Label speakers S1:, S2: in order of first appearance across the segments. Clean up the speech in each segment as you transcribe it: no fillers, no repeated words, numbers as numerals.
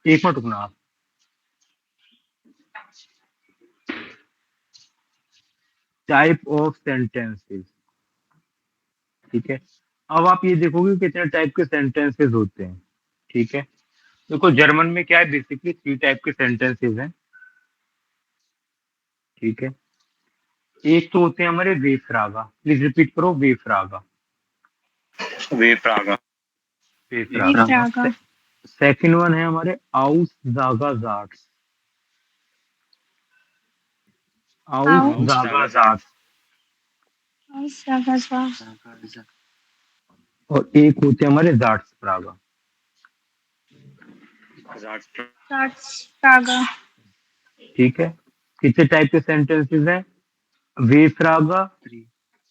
S1: एक मिनट रुकना आप। टाइप ऑफ सेंटेंसेस, ठीक है। अब आप ये देखोगे कितने टाइप के सेंटेंसेस होते हैं, ठीक है। देखो जर्मन में क्या है, बेसिकली 3 टाइप के सेंटेंसेस हैं, ठीक है। एक तो होते हैं हमारे वेफ्रागा, प्लीज रिपीट करो, वेफ्रागा।
S2: वेफ्रागा।
S1: वेफ्रागा। सेकंड वन है हमारे आउसजागाजार्ट्स, आउसजागाजार्ट्स। और एक होते हैं हमारे जार्ट्सप्रागा। ठीक है, कितने टाइप के सेंटेंसेस हैं, वेफ्रागा,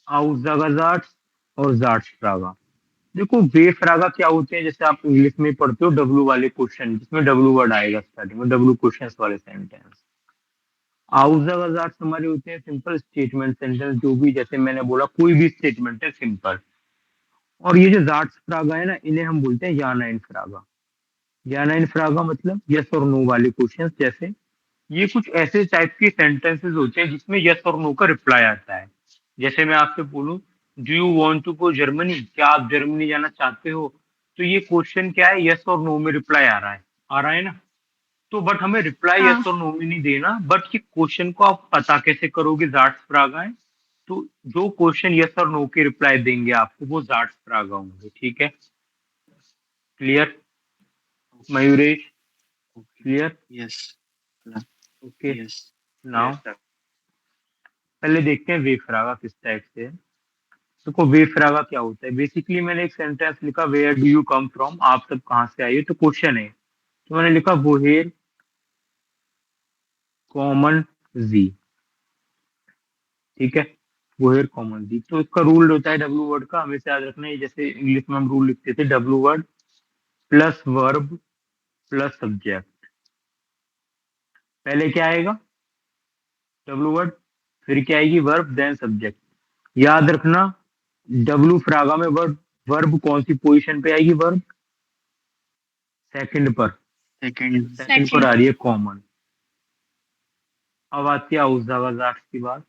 S1: आउसजागाजार्ट्स और जार्ट्सप्रागा। देखो वेफ्रागा क्या होते हैं, जैसे आप इंग्लिश में पढ़ते हो डब्ल्यू वाले क्वेश्चन, जिसमें डब्ल्यू वर्ड आएगा स्टार्टिंग में, डब्ल्यू क्वेश्चंस वाले सेंटेंस। आउसजागाजार्ट्स हमारे होते हैं सिंपल स्टेटमेंट सेंटेंस, जो भी जैसे मैंने बोला कोई भी स्टेटमेंट है सिंपल। और ये जो जार्ट्सप्रागा है ना, इन्हें हम बोलते हैं याना इनफ्रागा। याना इनफ्रागा मतलब यस और नो वाले क्वेश्चंस। जैसे ये कुछ ऐसे टाइप के सेंटेंसेस होते हैं जिसमें यस और नो का रिप्लाई आता है। जैसे मैं आपसे बोलूं, do you want to go Germany, क्या आप जर्मनी जाना चाहते हो, तो ये क्वेश्चन क्या है, यस और नो में रिप्लाई आ रहा है ना। तो बट हमें रिप्लाई यस और नो में नहीं देना, बट ये क्वेश्चन को आप पता कैसे करोगे, जाट्स प्रागा है। तो जो क्वेश्चन यस और नो के रिप्लाई देंगे आपको, वो जाट्स प्रागा होंगे, ठीक है। Clear Mayuresh, clear?
S2: Yes
S1: okay, now पहले देखते हैं वेफ्रागा किस टाइप से है। देखो वेफ्रागा क्या होता है, बेसिकली मैंने एक सेंटेंस लिखा, where do you come from, आप सब कहाँ से आए हो, तो क्वेश्चन है। तो मैंने लिखा वोहेर कॉमन जी, ठीक है। वोहेर कॉमन जी, तो इसका रूल होता है डब्ल्यू वर्ड का, हमेशा याद रखना है। जैसे इंग्लिश में हम रूल लिखते थे, W word plus verb plus subject. पहले क्या आएगा, डब्ल्यू वर्ड, फिर क्या आएगी, वर्ब देन सब्जेक्ट। याद रखना, डब्ल्यू फ्रागा में वर्ब, वर्ब कौन सी पोजीशन पे आएगी, वर्ब सेकंड पर, सेकंड पर आ रही है कॉमन। अब आती है आउसजागाजार्ट्स की बात।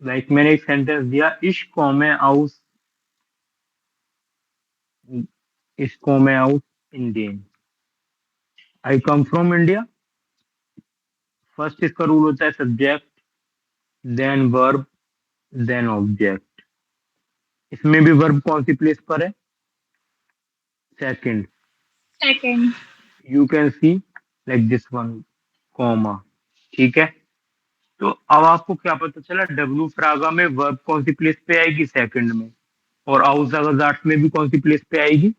S1: लाइक मैंने एक सेंटेंस दिया, इश कॉमे आउस, इश कॉमे आउस इंडियन, I come from India. First इसका रूल होता है subject then verb then object. इसमें भी वर्ब कौन सी प्लेस पर है, second. You can see like this one, comma, ठीक है। तो अब आपको क्या पता चला, डब्ल्यू फ्रागा में वर्ब कौन सी प्लेस पे आएगी, सेकंड में। और आउसजागाजार्ट्स में भी कौन सी प्लेस पे आएगी,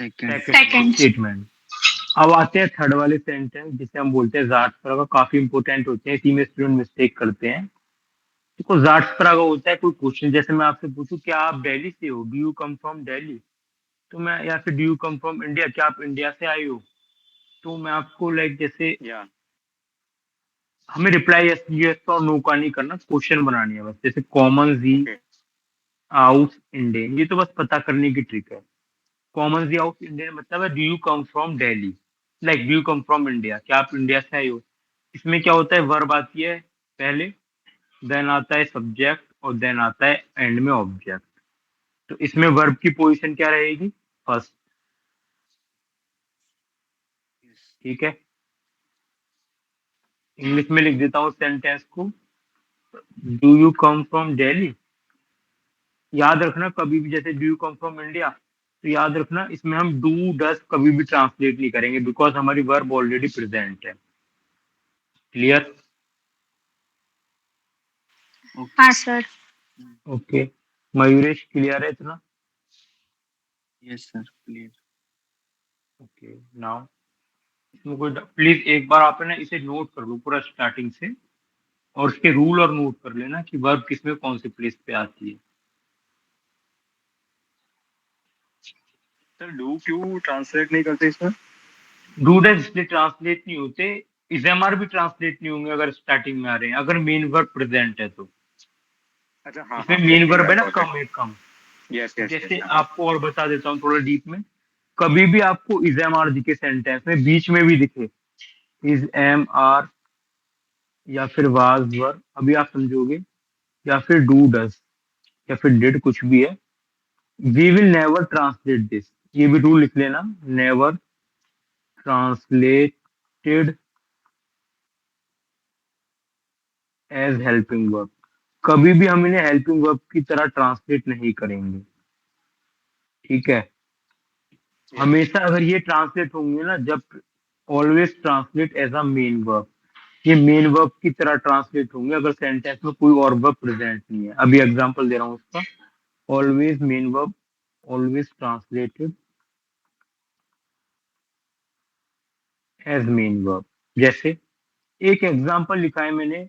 S1: सेकंड स्टेटमेंट। अब आते हैं थर्ड वाले सेंटेंस, जिसे हम बोलते हैं जार्ट्सप्रागा, काफी इंपोर्टेंट होते हैं, इसी में स्टूडेंट मिस्टेक करते हैं। देखो जार्ट्सप्रागा होता है कोई क्वेश्चन, जैसे मैं आपसे पूछूं क्या आप दिल्ली से हो, do you come from Delhi, तो मैं, या फिर do you come from India, क्या आप इंडिया से आए हो, तो मैं आपको लाइक जैसे हमें रिप्लाई यस यस और नो का नहीं करना, क्वेश्चन बनानी है बस। जैसे कॉमन जी आउट इंडियन, ये तो बस पता करने की ट्रिक है। कॉमन जी आउट इंडियन मतलब है do you come from Delhi, like do you come from India, क्या आप इंडिया से आए हो। इसमें क्या होता है, वर्ब आती है पहले, देन आता है सब्जेक्ट और देन आता है एंड में ऑब्जेक्ट। तो इसमें वर्ब की पोजीशन क्या रहेगी, फर्स्ट, ठीक है। इंग्लिश में लिख देता हूँ सेंटेंस को, do you come from Delhi. याद रखना कभी भी जैसे do you come from India, तो याद रखना इसमें हम डू डस कभी भी ट्रांसलेट नहीं करेंगे, बिकॉज हमारी वर्ब ऑलरेडी प्रेजेंट है। क्लियर?
S3: हाँ सर।
S1: ओके, मयूरेश क्लियर है इतना?
S2: Yes sir clear.
S1: Okay, now इसमें कोई प्लीज एक बार आप है ना इसे नोट कर लो पूरा स्टार्टिंग से, और उसके रूल और नोट कर लेना कि वर्ब किसमें कौन सी प्लेस पे आती है।
S2: सर डू क्यों ट्रांसलेट नहीं करते इसमें?
S1: डू डज इसलिए ट्रांसलेट नहीं होते, इजेमआर भी ट्रांसलेट नहीं होंगे अगर स्टार्टिंग में आ रहे हैं, अगर मेन वर्ब प्रेजेंट है तो।
S2: अच्छा हाँ
S1: इसमें
S2: हाँ
S1: मेन
S2: okay,
S1: वर्ब है
S2: I
S1: ना,
S2: got it.
S1: कम है कम।
S2: Yes yes
S1: जैसे
S2: yes.
S1: आपको और बता देता हूँ थोड़ा डीप में, कभी भी आपको इज एम आर दिखे सेंटेंस में, बीच में भी दिखे इज एम आर या फिर वाज वर, अभी आप समझोगे, या फिर डू डज या फिर डिड, कुछ भी है, we will never translate this. ये भी रूल लिख लेना, never translated as helping verb. कभी भी हम इन्हें हेल्पिंग वर्ब की तरह ट्रांसलेट नहीं करेंगे, ठीक है।
S2: Yes.
S1: हमेशा अगर ये ट्रांसलेट होंगे ना, जब always translate as a main verb, ये मेन वर्ब की तरह ट्रांसलेट होंगे अगर सेंटेंस में कोई और वर्ब प्रेजेंट नहीं है। अभी एग्जांपल दे रहा हूँ उसका, always main verb, always translated as main verb. जैसे एक एग्जांपल लिखा है मैंने,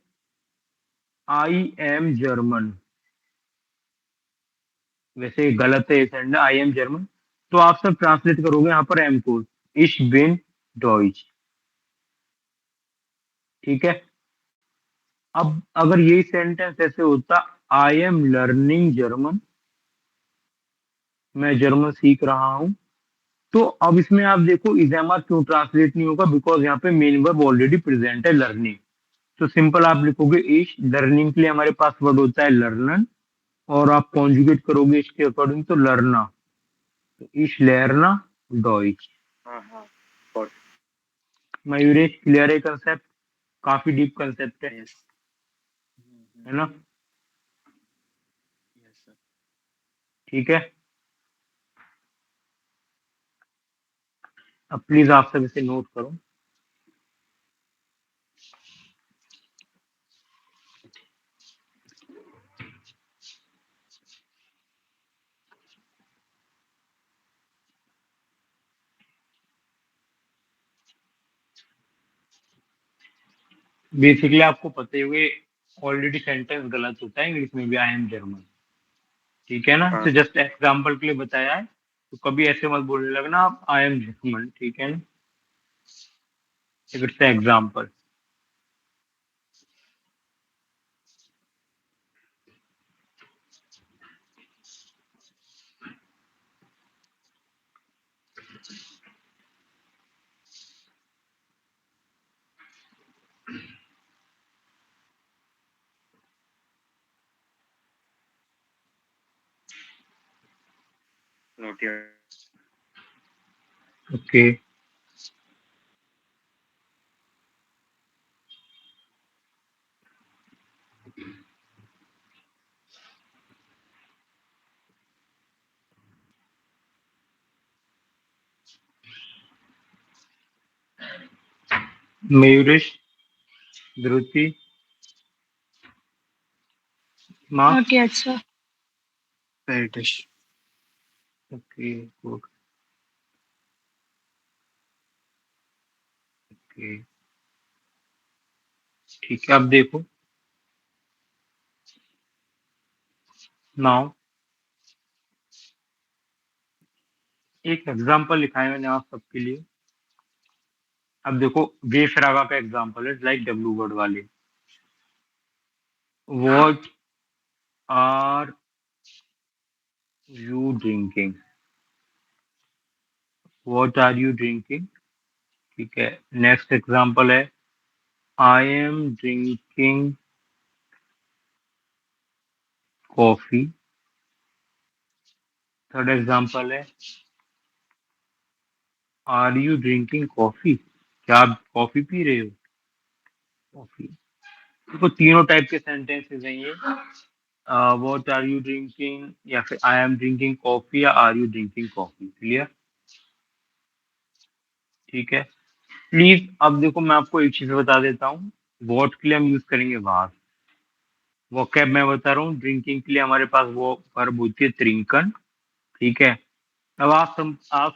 S1: आई एम जर्मन, वैसे गलत है सेंड, आई एम जर्मन, तो आप सब ट्रांसलेट करोगे यहाँ पर एम को, इश बिन डॉइच, ठीक है। अब अगर यही सेंटेंस ऐसे होता, आई एम लर्निंग जर्मन, मैं जर्मन सीख रहा हूं, तो अब इसमें आप देखो इजेमआर क्यों ट्रांसलेट नहीं होगा, बिकॉज यहाँ पे मेन वर्ब ऑलरेडी प्रेजेंट है, लर्निंग। तो सिंपल आप लिखोगे इश, लर्निंग के लिए हमारे पास वर्ड होता है लर्नन, और आप कॉन्जुगेट करोगे इसके अकॉर्डिंग तो लर्ना, तो इश लर्ना डॉइच।
S2: हाँ हाँ got it.
S1: मयूरेश, क्लियर है कंसेप्ट? काफी डीप कंसेप्ट है
S2: Yes.
S1: है ना?
S2: Yes sir.
S1: ठीक है, अब प्लीज आप सब इसे नोट करो। बेसिकली आपको पता ही होगा, ऑलरेडी सेंटेंस गलत होता है इंग्लिश में भी, आई एम जर्मन, ठीक है ना।
S2: हाँ
S1: तो जस्ट एग्जांपल के लिए बताया है, तो कभी ऐसे मत बोलने लगना आप आई एम जर्मन, ठीक है ना, it's example.
S2: note here.
S1: Okay, Mayuresh, Dhruti, marks,
S3: Not yet, sir.
S2: Paritish.
S1: Okay good, okay ठीक है। अब देखो नाउ, एक एग्जांपल लिखा है मैंने आप सबके लिए। अब देखो बेफरागा का एग्जांपल है, लाइक डब्ल्यू वर्ड वाले, what are you drinking, what are you drinking, ठीक है। नेक्स्ट एग्जांपल है, I am drinking coffee. Third example है, आर यू ड्रिंकिंग कॉफी, क्या आप कॉफी पी रहे हो, कॉफी। देखो तीनों टाइप के सेंटेंसेस हैं ये, व्हाट आर यू ड्रिंकिंग या फिर आई एम ड्रिंकिंग कॉफी या are you drinking coffee, clear, ठीक है। प्लीज अब देखो मैं आपको एक चीज बता देता हूँ, वॉट के लिए हम यूज करेंगे वाज, वोकैब मैं बता रहा हूँ, ड्रिंकिंग के लिए हमारे पास वो वर्ब होती है त्रिंकन, ठीक है। अब आप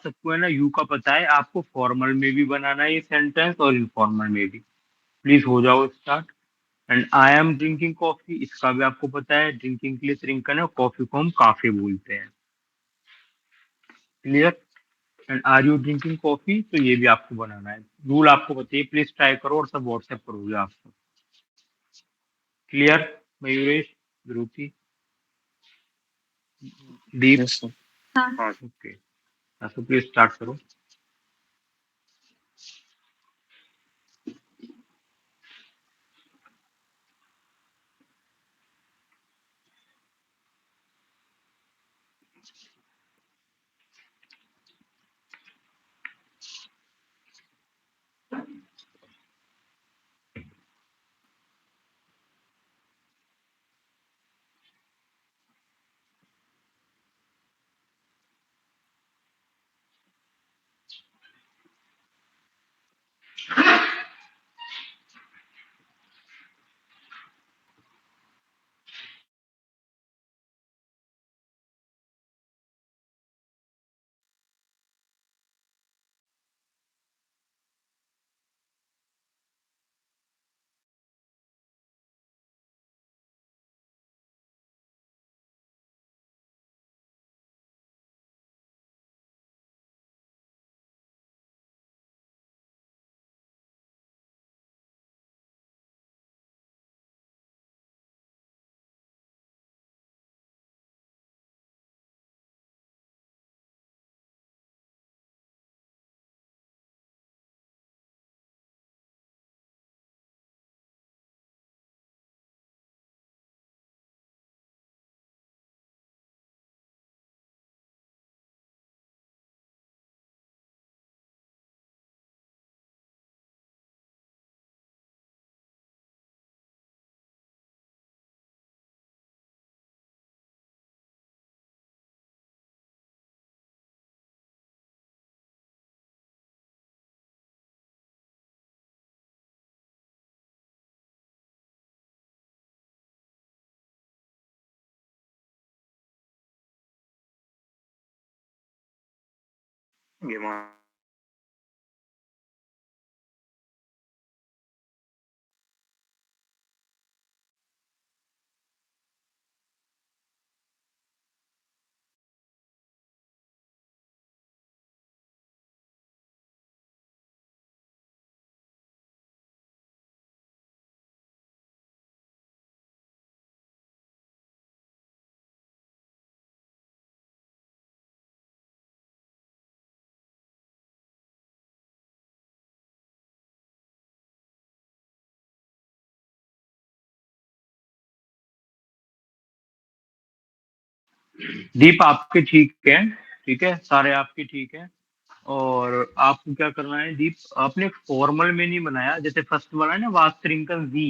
S1: सबको है ना यू का पता है, आपको फॉर्मल में भी बनाना है ये सेंटेंस और इनफॉर्मल में भी। प्लीज हो जाओ start. And I am drinking coffee, इसका भी आपको पता है, ड्रिंकिंग के लिए त्रिंकन है, कॉफी को हम काफे बोलते हैं, clear. And are you drinking coffee, तो ये भी आपको बनाना है, रूल आपको बताइए, प्लीज ट्राई करो और सब व्हाट्सएप करोगे आप सब, क्लियर मयूरेश, ध्रुति? दीप
S2: Yes, sir.
S3: हाँ
S1: ओके तो प्लीज स्टार्ट करो।
S2: Game on.
S1: दीप आपके ठीक है सारे आपके ठीक है। और आपको क्या करना है दीप, आपने फॉर्मल में नहीं बनाया, जैसे फर्स्ट वाला है ना वास्त्रिंकन जी,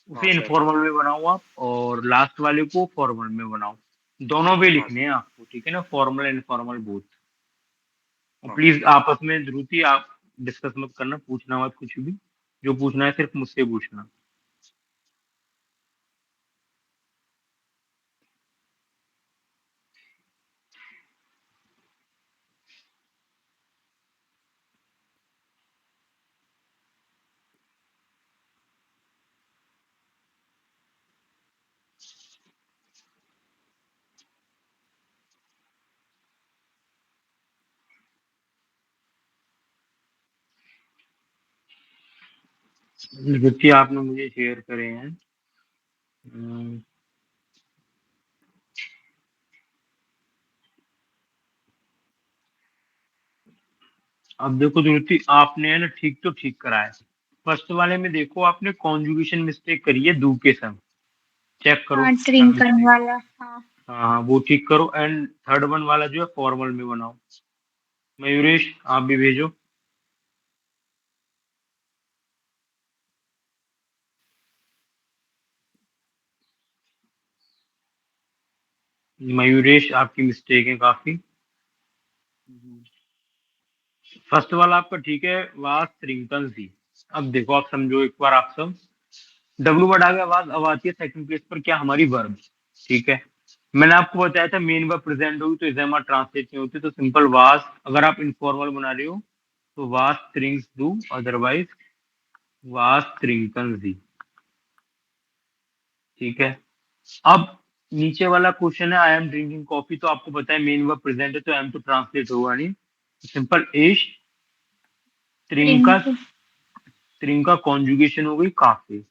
S2: हाँ
S1: उसे
S2: सर।
S1: इनफॉर्मल में बनाओ आप, और लास्ट वाले को फॉर्मल में बनाओ। दोनों पे
S2: हाँ
S1: लिखने हैं आपको, ठीक है ना, फॉर्मल एंड इनफॉर्मल बोथ। और
S2: हाँ
S1: प्लीज आपस में जरूर ही आप डिस्कस मत करना, पूछना मत कुछ भी, जो पूछना है सिर्फ मुझसे पूछना। जितनी आपने मुझे शेयर करे हैं, अम, अब देखो जरूरती आपने है ना ठीक तो ठीक करा है। फर्स्ट वाले में देखो आपने कॉन्जुगेशन मिस्टेक करी है दू के संग, चेक करो
S3: हाँ
S1: क्या
S3: ट्रिंकन
S1: मिस्टेक।
S3: वाला हाँ।
S1: हाँ वो ठीक करो, एंड थर्ड वन वाला जो है फॉर्मल में बनाओ। मयूरेश आप भी भेजो। मयूरेश आपकी मिस्टेक है काफी। फर्स्ट वाला आपका ठीक है, वाज रिंकन थी। अब देखो आप समझो एक बार आप सब, डब्ल्यू वर्ड आ गया, आवाज अब आती है सेकंड प्लेस पर क्या, हमारी वर्ब। ठीक है, मैंने आपको बताया था मेन वर्ब प्रेजेंट होगी तो इजेमा ट्रांसलेट नहीं होती, तो सिंपल वाज, अगर आप इनफॉर्मल बना रहे हो तो वाज ट्रिंक्स डू, अदरवाइज वाज ट्रिंकन दी। ठीक है, अब नीचे वाला क्वेश्चन है आई एम ड्रिंकिंग कॉफी, तो आपको पता है मेन वर्ब प्रेजेंट है तो एम तो ट्रांसलेट होगा नहीं, सिंपल इश त्रिंका,
S3: ड्रिंक
S1: त्रिंका कॉन्जुगेशन हो गई काफी।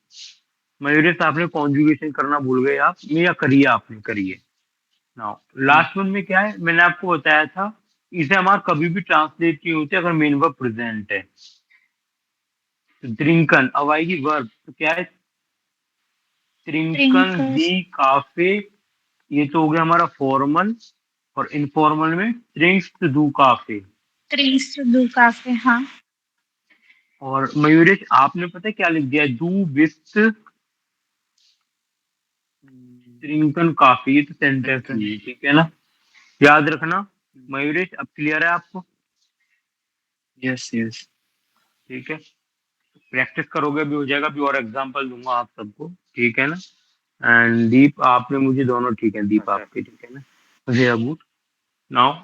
S1: मयूरेश आपने कॉन्जुगेशन करना भूल गए आप, या करिए, आपने करिए, नाउ लास्ट वन में क्या है, मैंने आपको बताया था, इसे हमारा कभी भी ट्रांसलेट नहीं होते अगर मेन वर्ब प्रेजेंट है। तो ड्रिंकन अब आएगी वर्ब, तो क्या है, त्रिंकन
S3: Drinkers.
S1: दी काफे, ये तो हो गया हमारा फॉर्मल, और इनफॉर्मल में ड्रिंक्स दू cafe.
S3: Drinks to do cafe. हाँ.
S1: और मयूरेश आपने पता है क्या लिख दिया, दू बिस्ट त्रिंकन काफे, ये तो सेंटेंस नहीं है, ठीक है ना, याद रखना। मयूरेश अब क्लियर है आपको?
S2: Yes yes.
S1: ठीक है, प्रैक्टिस करोगे भी हो जाएगा, भी और एग्जांपल दूंगा आप सबको, ठीक है ना। एंड दीप आपने मुझे दोनों ठीक है, दीप
S2: सर
S1: आपके ठीक है ना, मुझे अब नाउ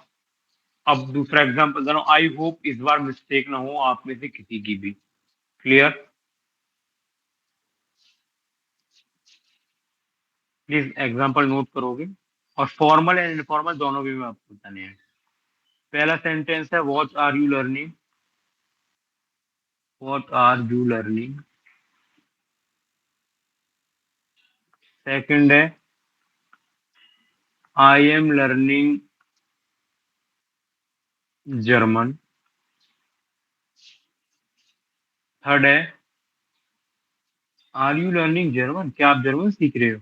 S1: अब दूसरा एग्जांपल दे रहा हूँ, आई होप इस बार मिस्टेक ना हो आप में से किसी की भी। क्लियर? प्लीज एग्जांपल नोट करोगे, और फॉर्मल एंड इनफॉर्मल दोनों भी मैं आपको बताने हैं। पहला सेंटेंस है what are you learning, what are you learning. Second है I am learning German. Third है आर यू लर्निंग जर्मन, क्या आप जर्मन सीख रहे हो?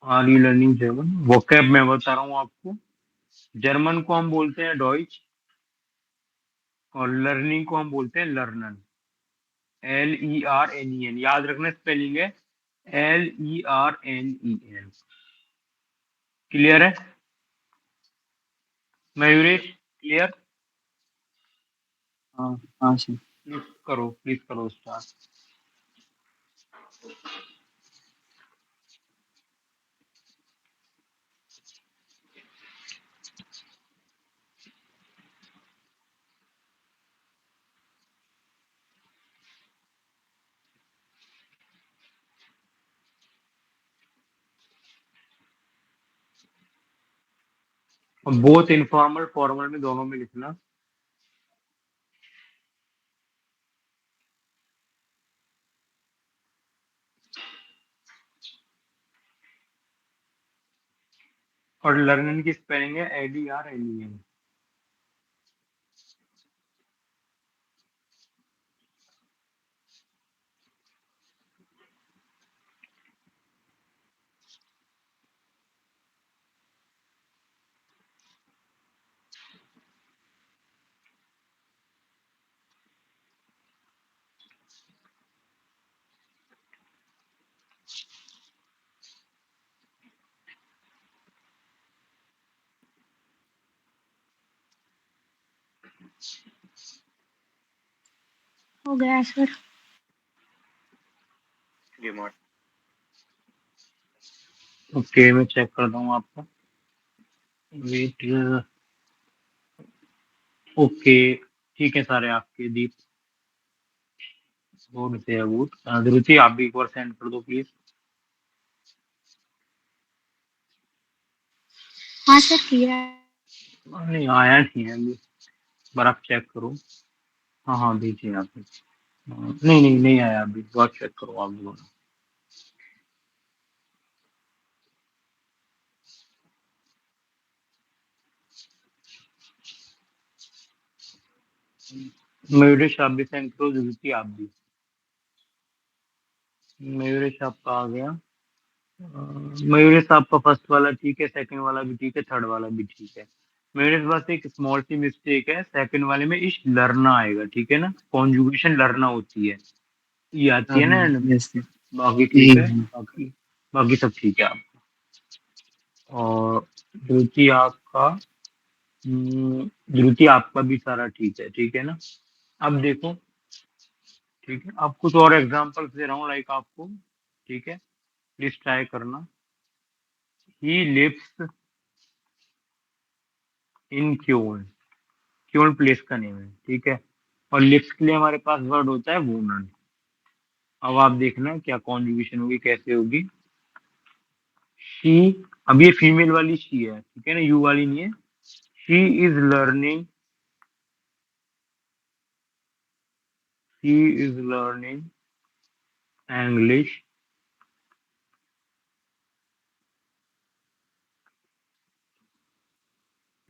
S1: Are you learning German, vocab मैं बता रहा हूँ आपको। जर्मन को हम बोलते हैं डॉइच, और लर्निंग को हम बोलते हैं लर्नर, LERNEN, याद रखना स्पेलिंग है LERNEN। क्लियर है मयूरेश? क्लियर?
S2: हाँ हाँ सर।
S1: प्लीज करो स्टार्ट। बोथ इनफॉर्मल फॉर्मल में दोनों में लिखना। और लर्निंग की स्पेलिंग है LERNEN।
S3: हो गया सर.
S2: रिमोट।
S1: ओके मैं चेक करता हूँ आपका, वेट। ओके ठीक है सारे आपके दीप, गुड से गुड। धृति आप भी एक बार सेंड कर दो प्लीज।
S3: हाँ सर किया.
S1: नहीं आया नहीं है अभी, बार आप चेक करो। हाँ हाँ भेजिए आप। नहीं नहीं नहीं आया अभी, बार चेक करो आप दोनों। मयूरेश आप भी सेंड करो, धृति आप भी। मयूरेश आपका आ गया। मयूरेश आपका फर्स्ट वाला ठीक है, सेकंड वाला भी ठीक है, थर्ड वाला भी ठीक है। मयूरेश बस एक स्मॉल सी मिस्टेक है, सेकंड वाले में इश लर्ना आएगा, ठीक है ना, कॉन्जुगेशन लर्ना होती है, ये आती
S2: हाँ
S1: है ना
S2: हाँ
S1: end में।
S2: Yes yes.
S1: बाकी ठीक
S2: यही
S1: है,
S2: है।
S1: बाकी बाकी सब ठीक है आप। और धृति आपका, धृति आपका भी सारा ठीक है ना। अब देखो, ठीक है, अब कुछ और एग्जांपल्स दे रहा हूँ लाइक आपको, ठीक है, प्लीज ट्राई करना। ही लिव्स इन क्योल, क्योल प्लेस का नेम है, ठीक है, और लिव्स के लिए हमारे पास वर्ड होता है वोनन। अब आप देखना क्या कॉन्जुगेशन होगी, कैसे होगी। शी, अब ये फीमेल वाली शी है, ठीक है ना, यू वाली नहीं है। She is learning, she is learning English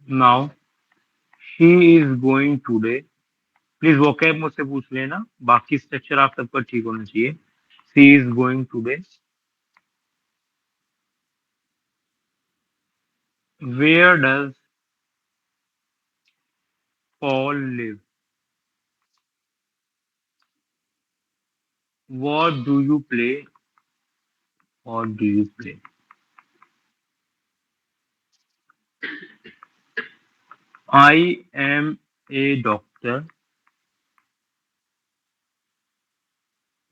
S1: now she is going today. Please vocab मुझसे पूछ लेना, बाकी स्ट्रक्चर आप सबका ठीक होना चाहिए। She is going today. Where does Paul live? What do you play? What do you play? I am a doctor.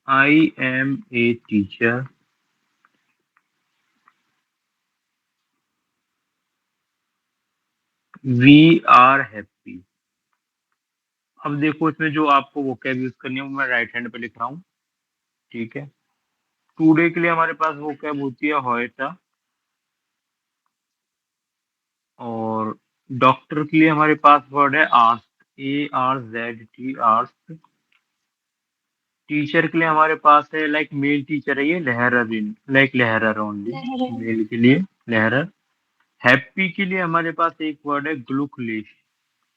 S1: I am a teacher. We are happy. अब देखो इसमें जो आपको वोकैब यूज करनी है वो मैं राइट हैंड पे लिख रहा हूँ, ठीक है। टुडे के लिए हमारे पास वोकैब होती है होएटा, और डॉक्टर के लिए हमारे पास वर्ड है ask, A R Z T, ask. Teacher के लिए हमारे पास है लाइक मेल टीचर है ये लहरर, इन लाइक लहरर ओनली,
S3: लहरे
S1: मेल के लिए लहरर। हैप्पी के लिए हमारे पास एक वर्ड है ग्लूकलिश,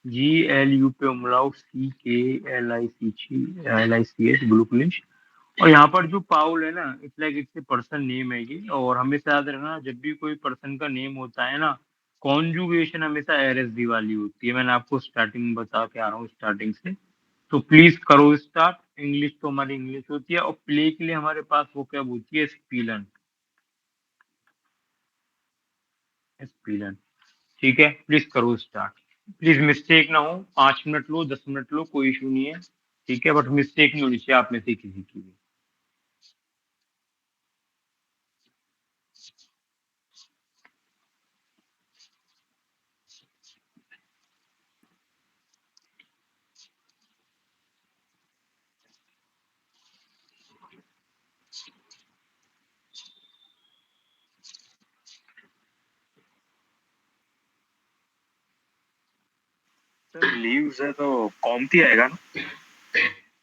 S1: जी एल यू पे उमलाउट सी के एल आई सी एच, ग्लूकलिश। और यहाँ पर जो पाउल है ना, it's like it's a person name है ये, और हमेशा याद रखना जब भी कोई पर्सन का नेम होता है ना, कॉन्जुगेशन हमेशा एरएसडी वाली होती है। मैंने आपको स्टार्टिंग में बता के आ रहा हूँ स्टार्टिंग से, तो प्लीज करो स्टार्ट। इंग्लिश तो हमारी इंग्लिश होती है, और प्ले के लिए हमारे पास वो क्या होती है, स्पीलन, स्पीलन। ठीक है, प्लीज करो स्टार्ट। प्लीज मिस्टेक ना हो, 5 मिनट लो 10 मिनट लो, कोई इशू नहीं है, ठीक है, बट मिस्टेक नहीं होनी चाहिए आप में से किसी की भी।
S2: सर लीव्स है तो कॉमती आएगा ना?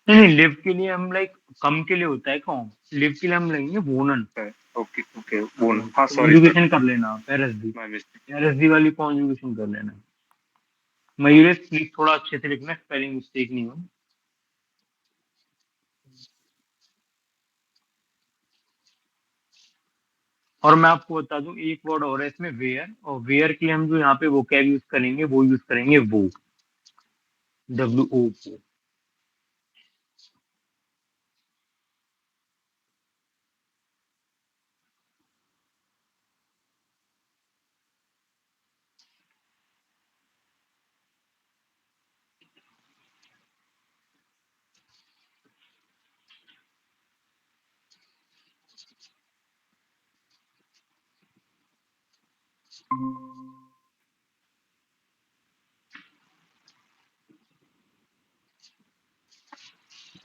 S1: नहीं, लिव के लिए हम लाइक कम के लिए होता है कौन, लिव के लिए हम लेंगे वोनन।
S2: ओके ओके वो हाँ सॉरी सर,
S1: कॉन्जुगेशन कर लेना आप, एरएसडी,
S2: माय मिस्टेक।
S1: एरएसडी वाली कॉन्जुगेशन कर लेना। मयूरेश प्लीज थोड़ा अच्छे से लिखना, स्पेलिंग मिस्टेक नहीं हो। और मैं आपको बता दूं एक वर्ड और है इसमें, वेयर, और वेयर के लिए हम जो यहाँ पे वोकैब यूज करेंगे वो यूज करेंगे वो, डब्ल्यू ओ।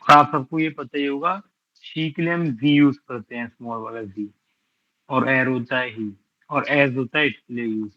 S1: आप सबको ये पता ही होगा, शी के लिए हम वी यूज करते हैं, स्मॉल वाला वी, और एर होता है ही, और एज होता है इसके लिए यूज।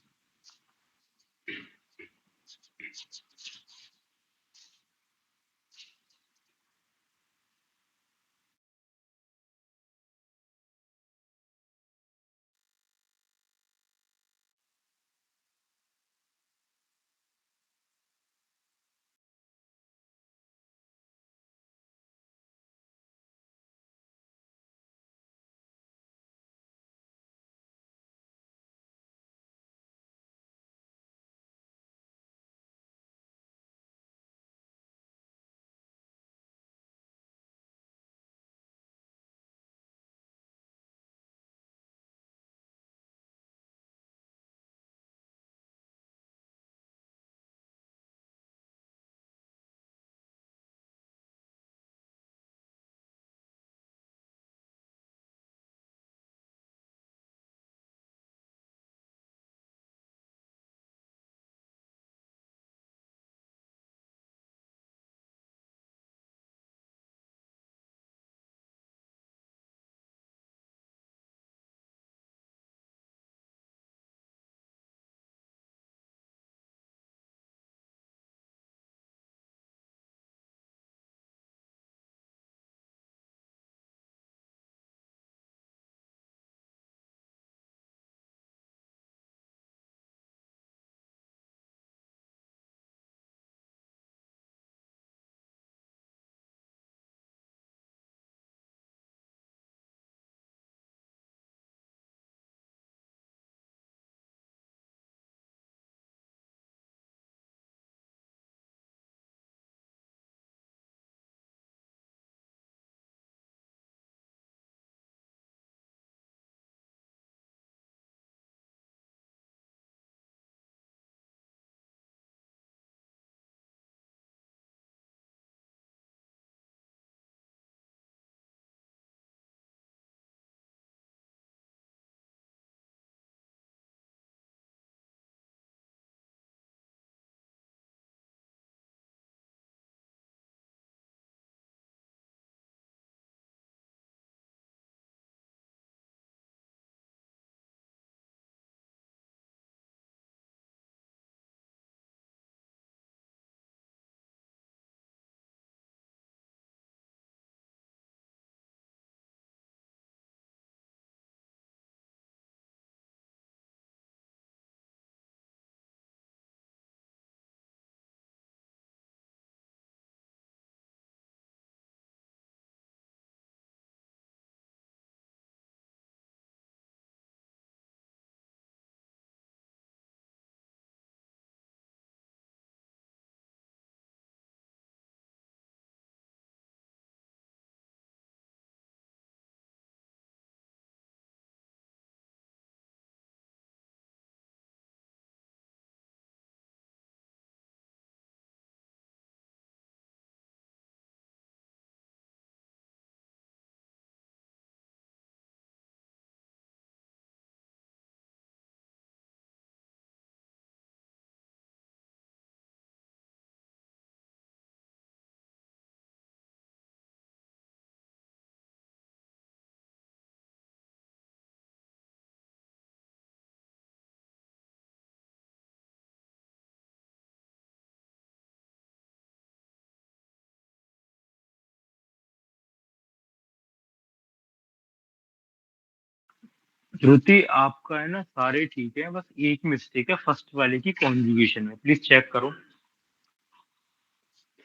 S1: श्रुति आपका है ना, सारे ठीक है, बस एक मिस्टेक है फर्स्ट वाले की कॉन्जुगेशन में, प्लीज चेक करो।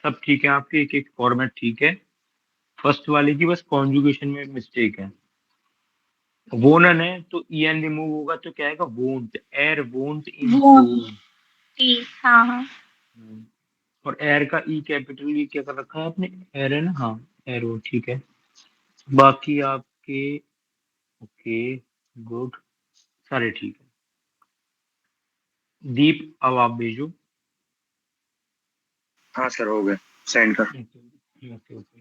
S1: सब ठीक है आपके, एक एक फॉर्मेट ठीक है, फर्स्ट वाले की बस कॉन्जुगेशन में मिस्टेक है। वोनन है तो ईएन रिमूव होगा तो क्या आएगा, वोंट, एयर वोंट इन
S3: वो
S1: क्योन।
S3: हाँ हाँ।
S1: और एयर का ई कैपिटल ई क्या कर रखा है आपने, एयर है ना, हाँ एयर, वो ठीक है। बाकी आपके ओके, गुड, सारे ठीक है। दीप अब आप भेजो।
S2: हाँ सर, हो गए, सेंड कर।
S1: Okay okay okay.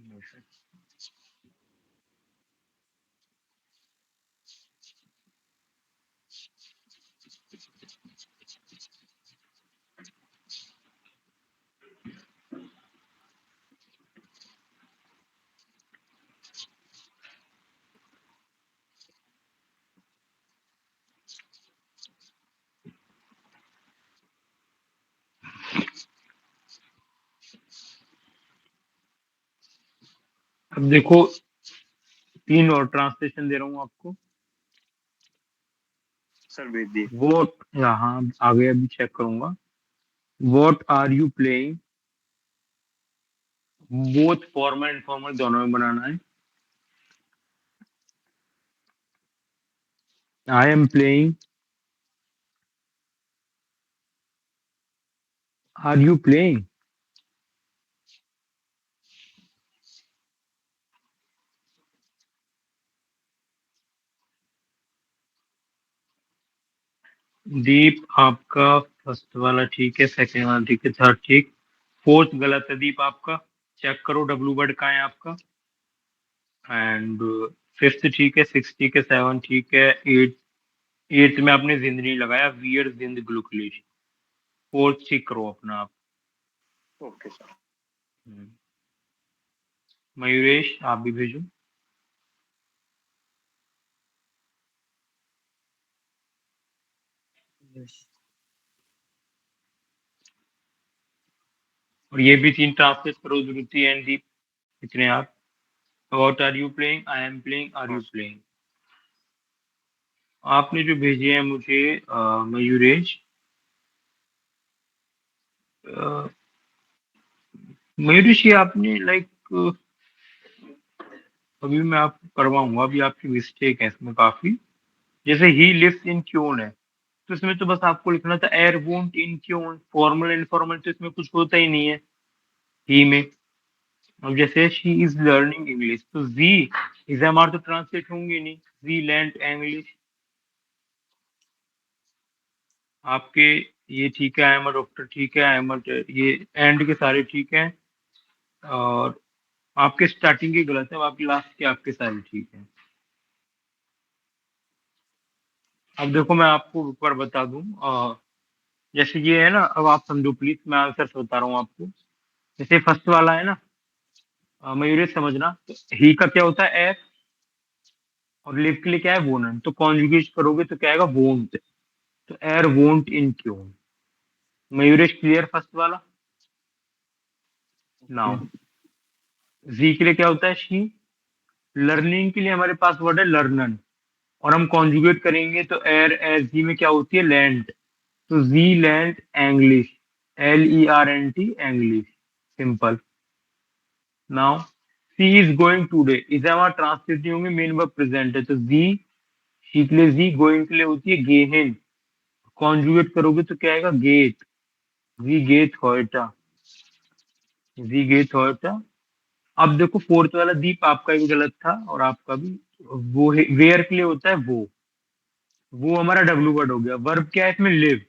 S1: अब देखो, 3 और ट्रांसलेशन दे रहा हूँ आपको।
S2: सर भेज दिए।
S1: वो यहाँ आगे अभी चेक करूंगा। What are you playing, both formal informal दोनों में बनाना है। I am playing, are you playing. Deep आपका फर्स्ट वाला ठीक है, सेकंड वाला ठीक है, थर्ड ठीक, फोर्थ गलत है दीप आपका। चेक करो डब्लू वर्ड कहाँ है आपका। एंड फिफ्थ ठीक है, सिक्स ठीक है, सेवन ठीक है, एट, एट्थ में आपने जिंद नहीं लगाया, वियर जिंद ग्लूकलेश। फोर्थ ठीक करो अपना आप।
S2: Okay sir.
S1: हम्म। मयूरेश आप भी भेजो। और ये भी 3 ट्रांसलेट करो, ध्रुति एंड दीप, इतने आप। What are you playing, I am playing, are
S2: हाँ
S1: यू प्लेइंग। आपने जो भेजे हैं मुझे मयूरेश, अ, मयूरेश ये आपने लाइक, अभी मैं आपको करवाऊंगा, अभी आपकी मिस्टेक है इसमें काफी। जैसे ही लिव्स इन क्योन है, तो इसमें तो बस आपको लिखना था एयर वोंट इन क्योन, फॉर्मल इनफॉर्मल तो इसमें कुछ होता ही नहीं है ही में। अब जैसे शी इज लर्निंग इंग्लिश, तो जी इज एम आर तो ट्रांसलेट होंगे नहीं, जी लैंड इंग्लिश। आपके ये ठीक है, आई एम अ डॉक्टर ठीक है, आई एम ये एंड के सारे ठीक है। और आपके स्टार्टिंग की गलत है, बाकी लास्ट के आपके सारे ठीक है। अब देखो मैं आपको एक बार बता दूं, जैसे ये है ना, अब आप समझो प्लीज, मैं आंसर बता रहा हूँ आपको। जैसे फर्स्ट वाला है ना, मयूर समझना, तो ही का क्या होता है, एफ, और लिव के लिए क्या है, वोनट, तो कॉन्जुगेट करोगे तो क्या आएगा, वोंट, तो एयर वोंट इन क्यों। मयूरेश क्लियर फर्स्ट वाला। नाउ जी के लिए क्या होता है, शी, लर्निंग के लिए हमारे पास वर्ड है लर्नन, और हम कॉन्जुगेट करेंगे तो एयर एस जी में क्या होती है, लैंड, तो जी land English, LERNT English, simple. Now she is going today, is हमारा ट्रांसलेट नहीं होंगे, मेन वर्ब प्रेजेंट है, तो जी, शी के लिए जी, गोइंग के लिए होती है गेहन, कॉन्जुगेट करोगे तो क्या आएगा, गेट, जी गेट हॉयटा, जी गेट हॉयटा। अब देखो फोर्थ वाला दीप आपका भी गलत था और आपका भी। वो वेयर के लिए होता है वो हमारा डब्ल्यू वर्ड हो गया। वर्ब क्या है इसमें, लिव,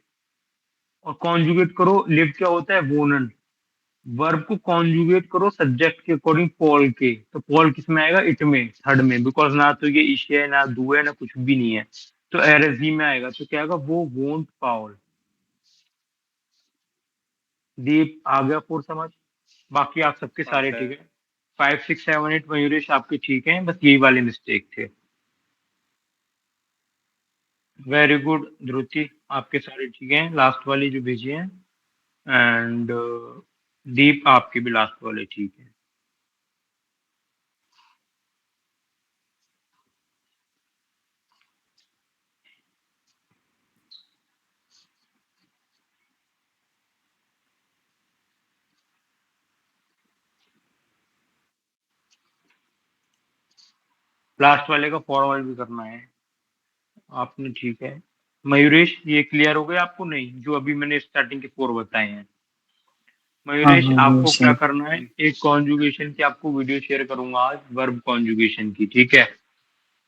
S1: और कॉन्जुगेट करो, लिव क्या होता है, वोनन। वर्ब को कॉन्जुगेट करो सब्जेक्ट के अकॉर्डिंग, पॉल के, तो पॉल किस में आएगा, इट में, थर्ड में, बिकॉज ना तो ये इश है ना डू है ना कुछ भी नहीं है, तो एरजी में आएगा, तो क्या आएगा, वो वोंट पाउल। दीप आ गया फोर समझ। बाकी आप सबके
S2: हाँ
S1: सारे ठीक
S2: सर।
S1: है, 5 6 7 8 मयूरेश आपके ठीक हैं, बस यही वाले मिस्टेक थे। वेरी गुड ध्रुति, आपके सारे ठीक हैं, लास्ट वाली जो भेजी हैं। एंड दीप आपके भी लास्ट वाले ठीक है। लास्ट वाले का फॉरवर्ड भी करना है आपने, ठीक है। मयूरेश ये क्लियर हो गया आपको? नहीं, जो अभी मैंने स्टार्टिंग के 4 बताए हैं।
S4: हाँ
S1: मयूरेश
S4: हाँ हाँ
S1: आपको क्या
S4: सर।
S1: करना है, एक कॉन्जुगेशन की आपको वीडियो शेयर करूंगा आज, वर्ब कॉन्जुगेशन की, ठीक है।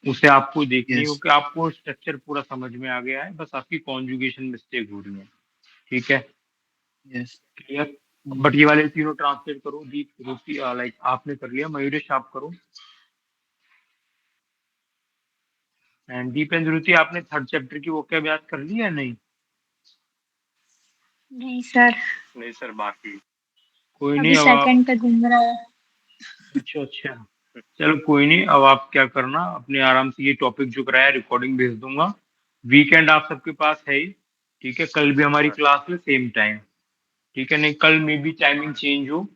S1: उसे आपको देखनी हो
S4: यस
S1: कि आपको स्ट्रक्चर पूरा समझ में आ गया है, बस आपकी कॉन्जुगेशन मिस्टेक हो रही है, ठीक है।
S4: यस।
S1: क्लियर? बट ये वाले तीनों ट्रांसलेट करो, दीप रूपी, लाइक आपने कर लिया, मयूरेश आप करो। एंड दीप एंड रुचि आपने थर्ड चैप्टर की वो क्या याद कर ली या नहीं?
S3: नहीं सर,
S2: नहीं सर, बाकी।
S1: कोई नहीं,
S3: अभी
S1: अब आप,
S3: सेकंड पे घूम रहा है।
S1: अच्छा अच्छा, चलो कोई नहीं, अब आप क्या करना, अपने आराम से ये टॉपिक जो कराया रिकॉर्डिंग भेज दूंगा। वीकेंड आप सबके पास है ही, ठीक है। कल भी हमारी
S2: सर।
S1: क्लास है सेम टाइम, ठीक है। नहीं, कल में भी टाइमिंग चेंज हो।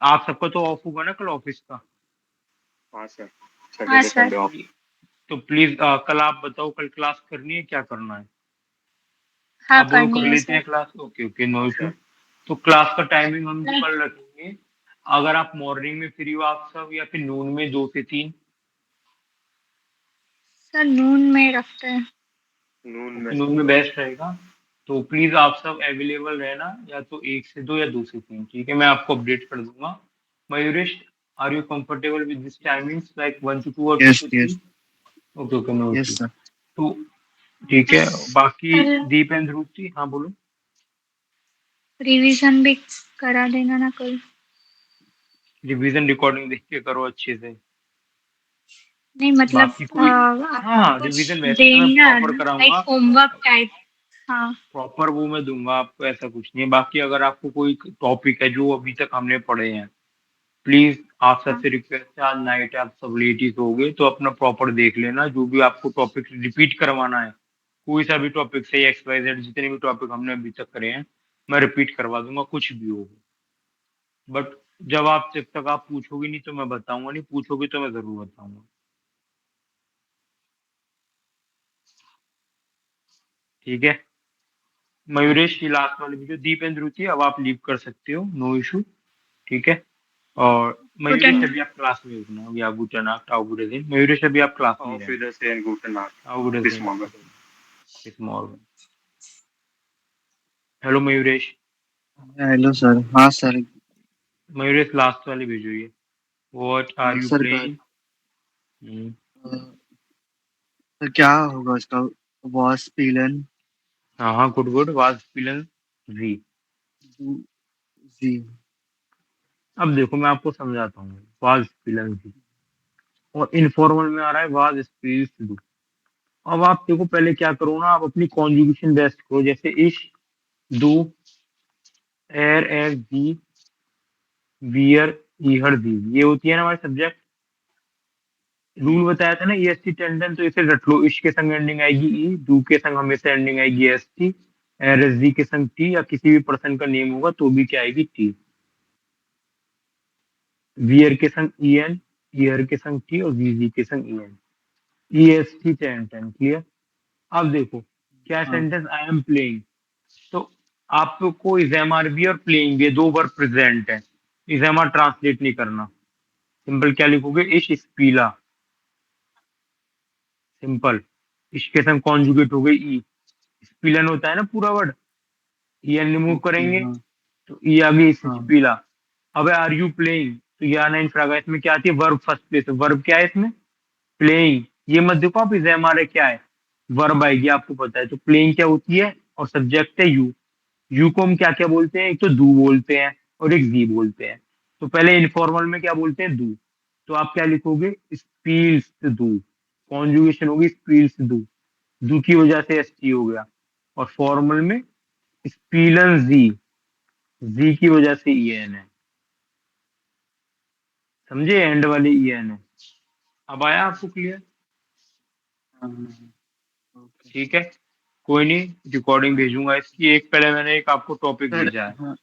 S1: आप सबका तो ऑफ होगा ना कल ऑफिस का?
S2: हाँ सर,
S3: हाँ
S2: सैटरडे
S3: सर।
S2: Sunday off.
S1: तो प्लीज कल आप बताओ, कल क्लास करनी है, क्या करना है?
S3: हाँ
S1: आप बोलो कर
S3: करनी है
S1: लेते
S3: सर।
S1: हैं क्लास, ओके ओके, नो
S2: हाँ
S1: इशू।
S2: सर।
S1: तो क्लास का टाइमिंग हम
S3: नहीं
S1: कल रखेंगे, अगर आप मॉर्निंग में फ्री हो आप सब, या फिर नून में 2 से 3।
S3: सर, नून में रखते हैं।
S2: नून में।
S1: ओके, नून में बेस्ट रहेगा। तो प्लीज आप सब अवेलेबल रहना, या तो 1 से 2 या 2 से 3, ठीक है। मैं आपको अपडेट कर दूंगा। Mayuresh, are you comfortable with this timings, like 1 to 2 और two
S4: yes
S1: two
S4: yes.
S1: Three okay okay, no
S4: yes
S1: issue.
S4: Sir.
S1: तो ठीक है, बाकी
S3: कल
S1: दीप एंड ध्रुति, हाँ बोलो।
S3: रिवीजन भी करा देना ना कल।
S1: रिवीजन रिकॉर्डिंग देख के करो अच्छे से।
S3: नहीं मतलब
S1: बाकी कोई, हाँ
S3: आपको
S1: हाँ,
S3: कुछ
S1: रिवीजन वैसे तो मैं
S3: देना,
S1: प्रॉपर
S3: लाइक
S1: कराऊंगा,
S3: होमवर्क टाइप। हाँ।
S1: प्रॉपर वो मैं दूंगा आपको, ऐसा कुछ नहीं है। बाकी अगर आपको कोई टॉपिक है जो अभी तक हमने पढ़े हैं, प्लीज आप
S3: हाँ
S1: सबसे रिक्वेस्ट है, आज नाइट आप सब लेट ही सोओगे तो अपना प्रॉपर देख लेना, जो भी आपको टॉपिक रिपीट करवाना है, कोई सा भी टॉपिक से XYZ जितने भी टॉपिक हमने अभी तक करे हैं, मैं रिपीट करवा दूंगा, कुछ भी होगा। बट जब तक आप पूछोगे नहीं तो मैं बताऊंगा नहीं, पूछोगे तो मैं जरूर बताऊंगा, ठीक है। मयूरेश की लास्ट वाली वीडियो, दीप एंड रुचि अब आप लीव कर सकते हो, नो इशू, ठीक है। और मयूरेश
S3: गुड।
S1: अभी आप क्लास में रुकना, या गुड नाइट, आओ गुड दिन, मयूरेश अभी आप क्लास में ही
S2: Auf
S1: रहना,
S2: Wiedersehen, gute Nacht.
S1: आओ गुड
S2: Bis
S1: दिन,
S2: morgen.
S1: इस morning. Hello Mayuresh.
S4: Hello sir. हाँ सर।
S1: मयूरेश लास्ट वाली भेजो ये, व्हाट आर यू
S4: सर का
S1: प्लेइंग।
S4: सर क्या होगा उसका? वॉस पिलन
S1: हाँ हाँ, गुड गुड, वाज पिलन जी।
S4: जी।
S1: अब देखो मैं आपको समझाता हूँ, वाज पिलन जी, और इनफॉर्मल में आ रहा है वाज स्पील्स डू। अब आप देखो पहले क्या करो ना, आप अपनी कॉन्जुगेशन बेस्ट करो, जैसे इश, डू, एर, एर, दी, वियर, ईहर, दी, ये होती है ना हमारे सब्जेक्ट। रूल बताया था ना EST टेंडन, तो इसे रट लो, इश के संग एंडिंग आएगी ई, डू के संग हमेशा एंडिंग आएगी ST, RSD के संग टी, या किसी भी पर्सन का नेम होगा तो भी क्या आएगी, टी। वियर के संग EN, ईयर के संग टी, और VZ के संग EN, EST टेंडन, क्लियर? अब देखो क्या
S4: हाँ
S1: सेंटेंस, आई एम प्लेइंग, तो आपको इजेमआर भी और प्लेइंग भी, दो वर्ब प्रेजेंट है, इजेमआर ट्रांसलेट नहीं करना, सिंपल क्या लिखोगे, इश स्पीला, सिंपल। इश के संग कॉन्जुगेट हो गई ई, स्पिलन होता है ना पूरा word, E N remove
S4: okay.
S1: करेंगे
S4: हाँ
S1: तो ई आ गई
S4: हाँ
S1: स्पिला। अब आर यू प्लेइंग, तो ये आना इंफ्रागा, इसमें क्या आती है, वर्ब फर्स्ट प्लेस, वर्ब क्या है इसमें, प्लेइंग। ये मत देखो आप इसे हमारे क्या है, वर्ब आएगी, आपको पता है। तो प्लेइंग क्या होती है, और सब्जेक्ट है यू, यू को हम क्या क्या बोलते हैं, एक तो दू बोलते हैं और एक जी बोलते हैं। तो पहले इनफॉर्मल में क्या बोलते हैं, दू, तो आप क्या लिखोगे, स्पील्स दू, कॉन्जुगेशन होगी स्पील्स दू, दू की वजह से ST हो गया। और फॉर्मल में स्पीलन जी, जी की वजह से EN है, समझे, एंड वाले EN है। अब आया आपको क्लियर?
S4: हाँ हाँ, ओके।
S1: ठीक है, कोई नहीं, रिकॉर्डिंग भेजूंगा इसकी, एक पहले मैंने एक आपको टॉपिक
S4: सर
S1: भेजा है।
S4: हाँ